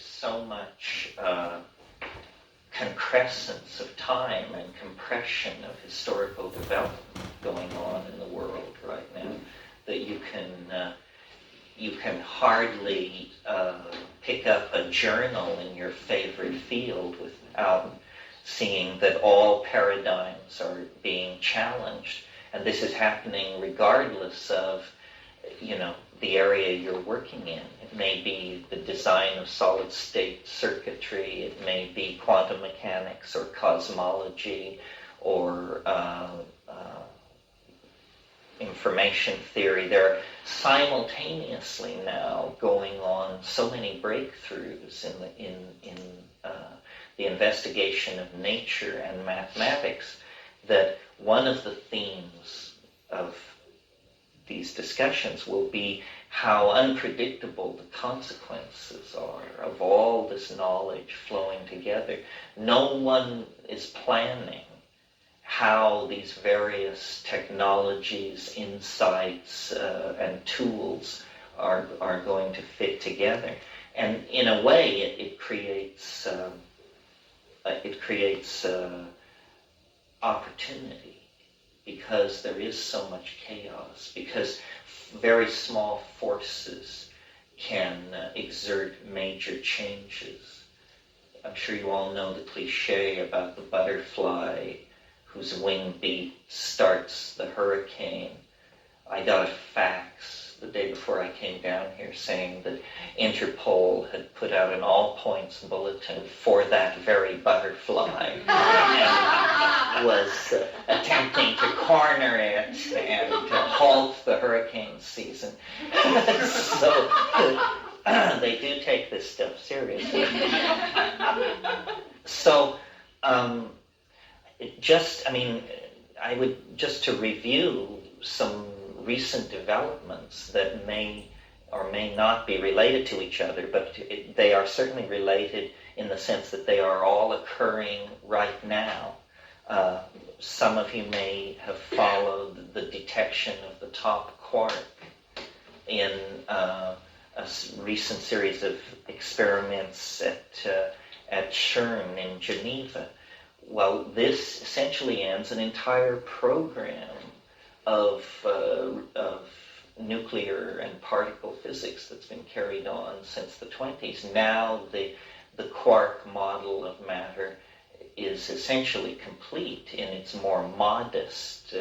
there's so much concrescence of time and compression of historical development going on in the world right now that you can hardly pick up a journal in your favorite field without seeing that all paradigms are being challenged. And this is happening regardless of, the area you're working in. It may be the design of solid-state circuitry, it may be quantum mechanics or cosmology or information theory. There are simultaneously now going on so many breakthroughs in the investigation of nature and mathematics that one of the themes of these discussions will be how unpredictable the consequences are of all this knowledge flowing together. No one is planning how these various technologies, insights, and tools are going to fit together. And in a way, it creates opportunity, because there is so much chaos, because very small forces can exert major changes. I'm sure you all know the cliche about the butterfly whose wing beat starts the hurricane. I got a fax the day before I came down here saying that Interpol had put out an all-points bulletin for that very butterfly and was attempting to corner it and halt the hurricane season. So they do take this stuff seriously. So I would just to review some recent developments that may or may not be related to each other, but they are certainly related in the sense that they are all occurring right now. Some of you may have followed the detection of the top quark in a recent series of experiments at CERN in Geneva. Well, this essentially ends an entire program of nuclear and particle physics that's been carried on since the 20s. Now the quark model of matter is essentially complete in its more modest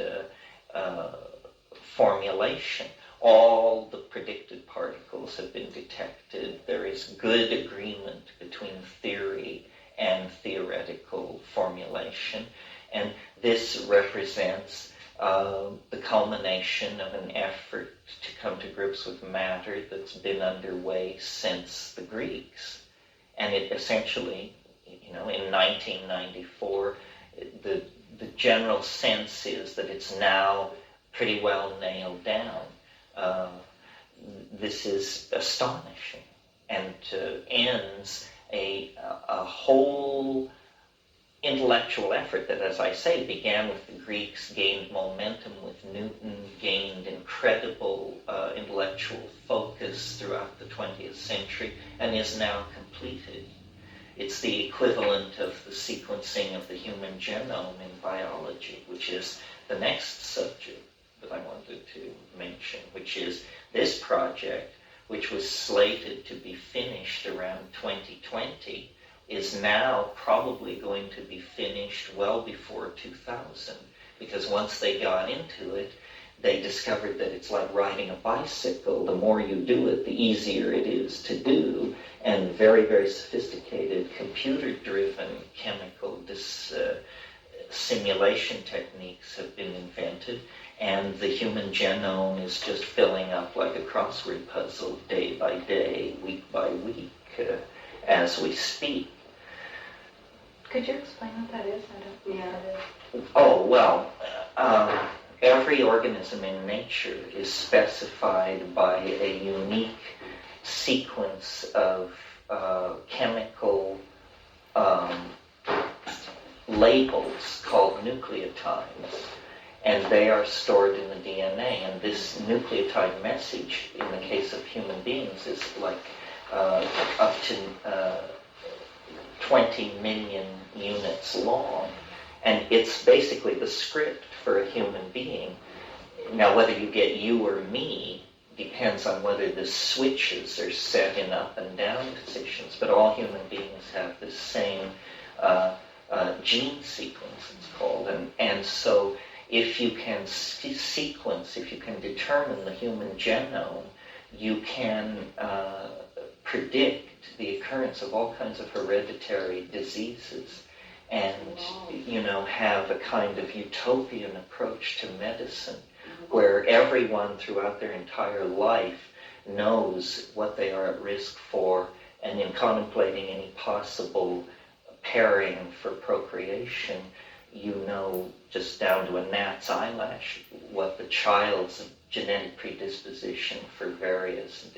formulation. All the predicted particles have been detected. There is good agreement between theory and theoretical formulation, and this represents the culmination of an effort to come to grips with matter that's been underway since the Greeks. And it essentially, in 1994, the general sense is that it's now pretty well nailed down. This is astonishing and ends a whole intellectual effort that, as I say, began with the Greeks, gained momentum with Newton, gained incredible intellectual focus throughout the 20th century, and is now completed. It's the equivalent of the sequencing of the human genome in biology, which is the next subject that I wanted to mention, which is this project, which was slated to be finished around 2020, is now probably going to be finished well before 2000, because once they got into it, they discovered that it's like riding a bicycle. The more you do it, the easier it is to do, and very, very sophisticated computer-driven chemical simulation techniques have been invented, and the human genome is just filling up like a crossword puzzle day by day, week by week, as we speak. Could you explain what that is? I don't know what that is. Oh, well, every organism in nature is specified by a unique sequence of chemical labels called nucleotides, and they are stored in the DNA. And this nucleotide message, in the case of human beings, is like up to 20 million units long. And it's basically the script for a human being. Now, whether you get you or me depends on whether the switches are set in up and down positions, but all human beings have the same gene sequence, it's called. And so if you can sequence, if you can determine the human genome, you can predict the occurrence of all kinds of hereditary diseases and, have a kind of utopian approach to medicine where everyone throughout their entire life knows what they are at risk for, and in contemplating any possible pairing for procreation, you know just down to a gnat's eyelash what the child's genetic predisposition for various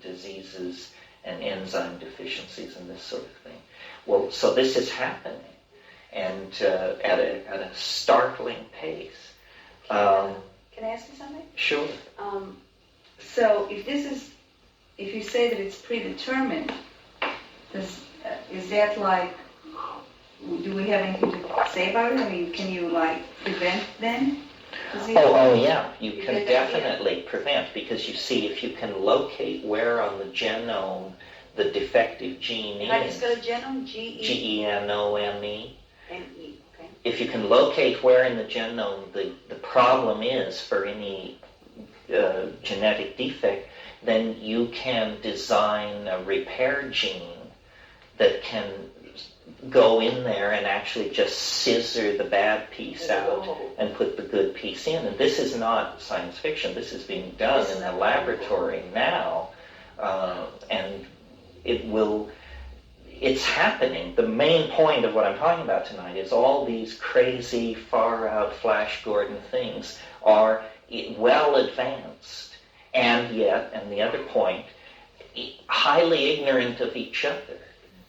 diseases and enzyme deficiencies and this sort of thing. Well, so this is happening, and at a startling pace. Can I ask you something? Sure. So if you say that it's predetermined, is that like, do we have anything to say about it? I mean, can you prevent then? Oh yeah, you can definitely prevent, because you see, if you can locate where on the genome the defective gene If I is. just go to genome, Genome. N-E, okay. If you can locate where in the genome the problem is for any genetic defect, then you can design a repair gene that can go in there and actually just scissor the bad piece out and put the good piece in. And this is not science fiction. This is being done in the laboratory now, and it's happening. The main point of what I'm talking about tonight is all these crazy, far-out Flash Gordon things are well advanced, and yet, and the other point, highly ignorant of each other,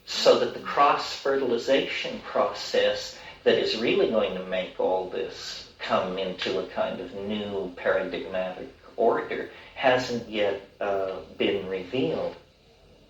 so that the cross-fertilization process that is really going to make all this come into a kind of new paradigmatic order hasn't yet been revealed.